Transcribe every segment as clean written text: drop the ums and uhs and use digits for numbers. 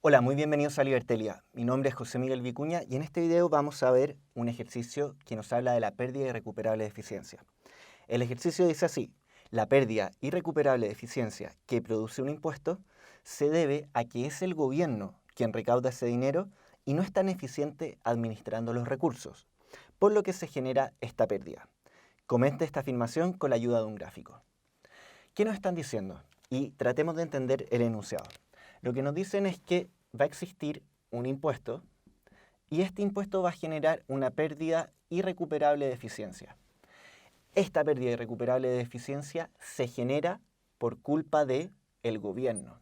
Hola, muy bienvenidos a Libertelia. Mi nombre es José Miguel Vicuña y en este video vamos a ver un ejercicio que nos habla de la pérdida irrecuperable de eficiencia. El ejercicio dice así: la pérdida irrecuperable de eficiencia que produce un impuesto se debe a que es el gobierno quien recauda ese dinero y no es tan eficiente administrando los recursos, por lo que se genera esta pérdida. Comente esta afirmación con la ayuda de un gráfico. ¿Qué nos están diciendo? Y tratemos de entender el enunciado. Lo que nos dicen es que va a existir un impuesto y este impuesto va a generar una pérdida irrecuperable de eficiencia. Esta pérdida irrecuperable de eficiencia se genera por culpa del gobierno.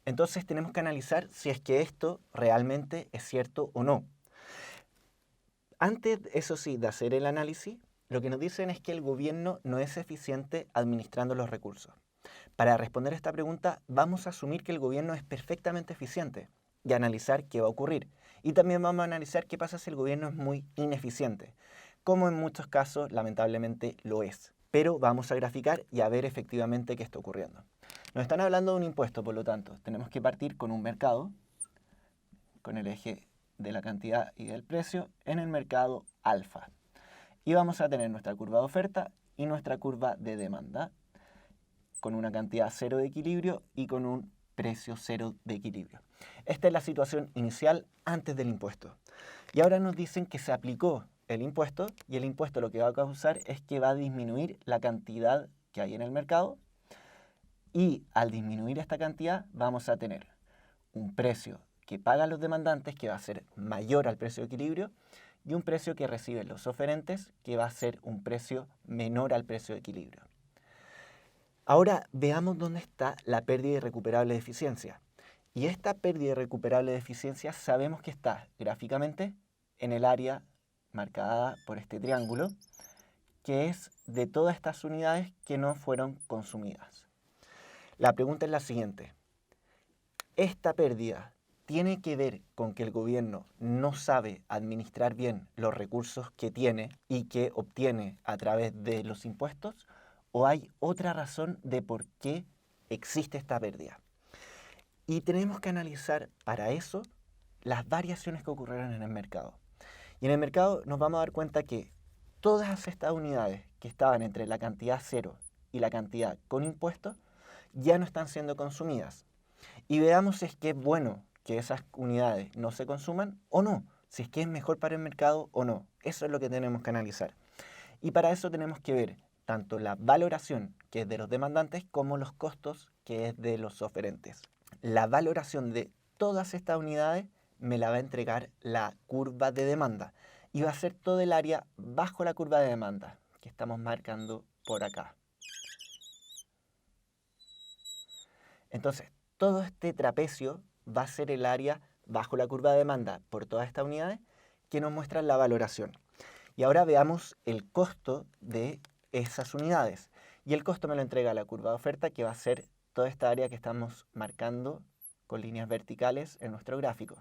Entonces tenemos que analizar si es que esto realmente es cierto o no. Antes, eso sí, de hacer el análisis, lo que nos dicen es que el gobierno no es eficiente administrando los recursos. Para responder a esta pregunta, vamos a asumir que el gobierno es perfectamente eficiente y analizar qué va a ocurrir. Y también vamos a analizar qué pasa si el gobierno es muy ineficiente, como en muchos casos lamentablemente lo es. Pero vamos a graficar y a ver efectivamente qué está ocurriendo. Nos están hablando de un impuesto, por lo tanto, tenemos que partir con un mercado, con el eje de la cantidad y del precio, en el mercado alfa. Y vamos a tener nuestra curva de oferta y nuestra curva de demanda, con una cantidad cero de equilibrio y con un precio cero de equilibrio. Esta es la situación inicial antes del impuesto. Y ahora nos dicen que se aplicó el impuesto y el impuesto lo que va a causar es que va a disminuir la cantidad que hay en el mercado y al disminuir esta cantidad vamos a tener un precio que pagan los demandantes que va a ser mayor al precio de equilibrio y un precio que reciben los oferentes que va a ser un precio menor al precio de equilibrio. Ahora veamos dónde está la pérdida irrecuperable de eficiencia. Y esta pérdida irrecuperable de eficiencia sabemos que está gráficamente en el área marcada por este triángulo, que es de todas estas unidades que no fueron consumidas. La pregunta es la siguiente: ¿esta pérdida tiene que ver con que el gobierno no sabe administrar bien los recursos que tiene y que obtiene a través de los impuestos? ¿O hay otra razón de por qué existe esta pérdida? Y tenemos que analizar para eso las variaciones que ocurrieron en el mercado. Y en el mercado nos vamos a dar cuenta que todas estas unidades que estaban entre la cantidad cero y la cantidad con impuestos ya no están siendo consumidas. Y veamos si es que es bueno que esas unidades no se consuman o no, si es que es mejor para el mercado o no. Eso es lo que tenemos que analizar. Y para eso tenemos que ver tanto la valoración, que es de los demandantes, como los costos, que es de los oferentes. La valoración de todas estas unidades me la va a entregar la curva de demanda y va a ser todo el área bajo la curva de demanda que estamos marcando por acá. Entonces, todo este trapecio va a ser el área bajo la curva de demanda por todas estas unidades que nos muestran la valoración. Y ahora veamos el costo de esas unidades. Y el costo me lo entrega la curva de oferta, que va a ser toda esta área que estamos marcando con líneas verticales en nuestro gráfico.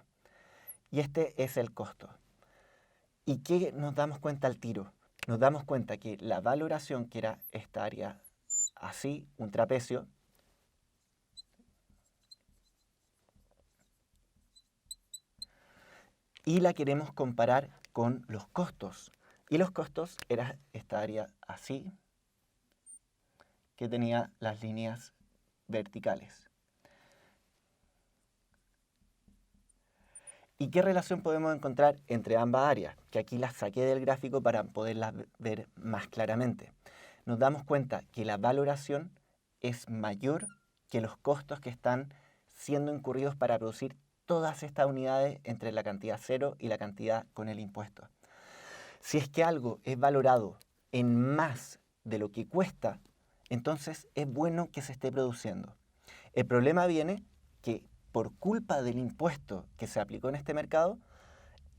Y este es el costo. ¿Y qué nos damos cuenta al tiro? Nos damos cuenta que la valoración, que era esta área así, un trapecio, y la queremos comparar con los costos. Y los costos era esta área así, que tenía las líneas verticales. ¿Y qué relación podemos encontrar entre ambas áreas? Que aquí las saqué del gráfico para poderlas ver más claramente. Nos damos cuenta que la valoración es mayor que los costos que están siendo incurridos para producir todas estas unidades entre la cantidad cero y la cantidad con el impuesto. Si es que algo es valorado en más de lo que cuesta, entonces es bueno que se esté produciendo. El problema viene que por culpa del impuesto que se aplicó en este mercado,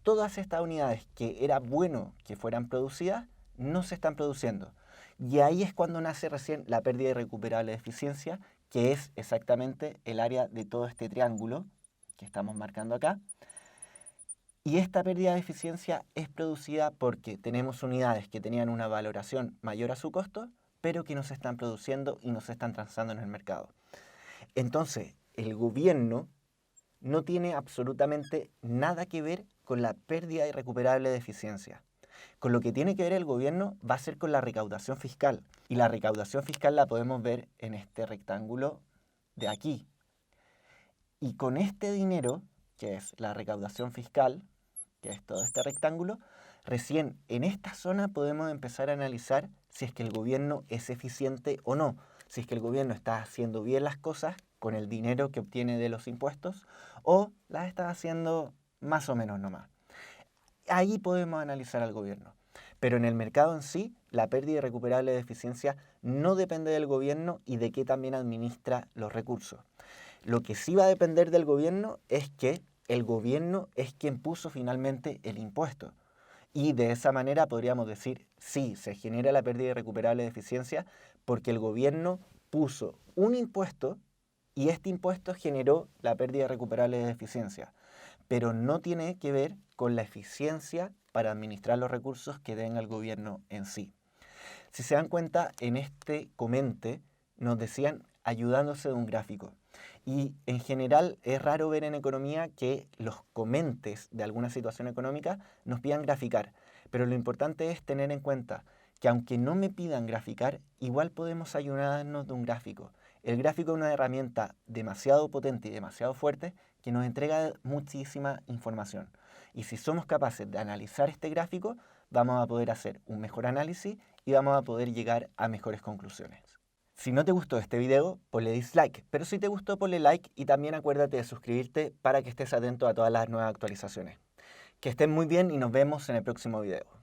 todas estas unidades que era bueno que fueran producidas no se están produciendo. Y ahí es cuando nace recién la pérdida irrecuperable de eficiencia, que es exactamente el área de todo este triángulo que estamos marcando acá. Y esta pérdida de eficiencia es producida porque tenemos unidades que tenían una valoración mayor a su costo, pero que no se están produciendo y no se están transando en el mercado. Entonces, el gobierno no tiene absolutamente nada que ver con la pérdida irrecuperable de eficiencia. Con lo que tiene que ver el gobierno va a ser con la recaudación fiscal. Y la recaudación fiscal la podemos ver en este rectángulo de aquí. Y con este dinero, que es la recaudación fiscal, que es todo este rectángulo, recién en esta zona podemos empezar a analizar si es que el gobierno es eficiente o no, si es que el gobierno está haciendo bien las cosas con el dinero que obtiene de los impuestos o las está haciendo más o menos nomás. Ahí podemos analizar al gobierno. Pero en el mercado en sí, la pérdida irrecuperable de eficiencia no depende del gobierno y de qué también administra los recursos. Lo que sí va a depender del gobierno es que el gobierno es quien puso finalmente el impuesto. Y de esa manera podríamos decir, sí, se genera la pérdida irrecuperable de eficiencia porque el gobierno puso un impuesto y este impuesto generó la pérdida irrecuperable de eficiencia. Pero no tiene que ver con la eficiencia para administrar los recursos que tenga el gobierno en sí. Si se dan cuenta, en este comente nos decían ayudándose de un gráfico. Y en general es raro ver en economía que los comentes de alguna situación económica nos pidan graficar. Pero lo importante es tener en cuenta que aunque no me pidan graficar, igual podemos ayudarnos de un gráfico. El gráfico es una herramienta demasiado potente y demasiado fuerte que nos entrega muchísima información. Y si somos capaces de analizar este gráfico, vamos a poder hacer un mejor análisis y vamos a poder llegar a mejores conclusiones. Si no te gustó este video, ponle dislike, pero si te gustó, ponle like y también acuérdate de suscribirte para que estés atento a todas las nuevas actualizaciones. Que estén muy bien y nos vemos en el próximo video.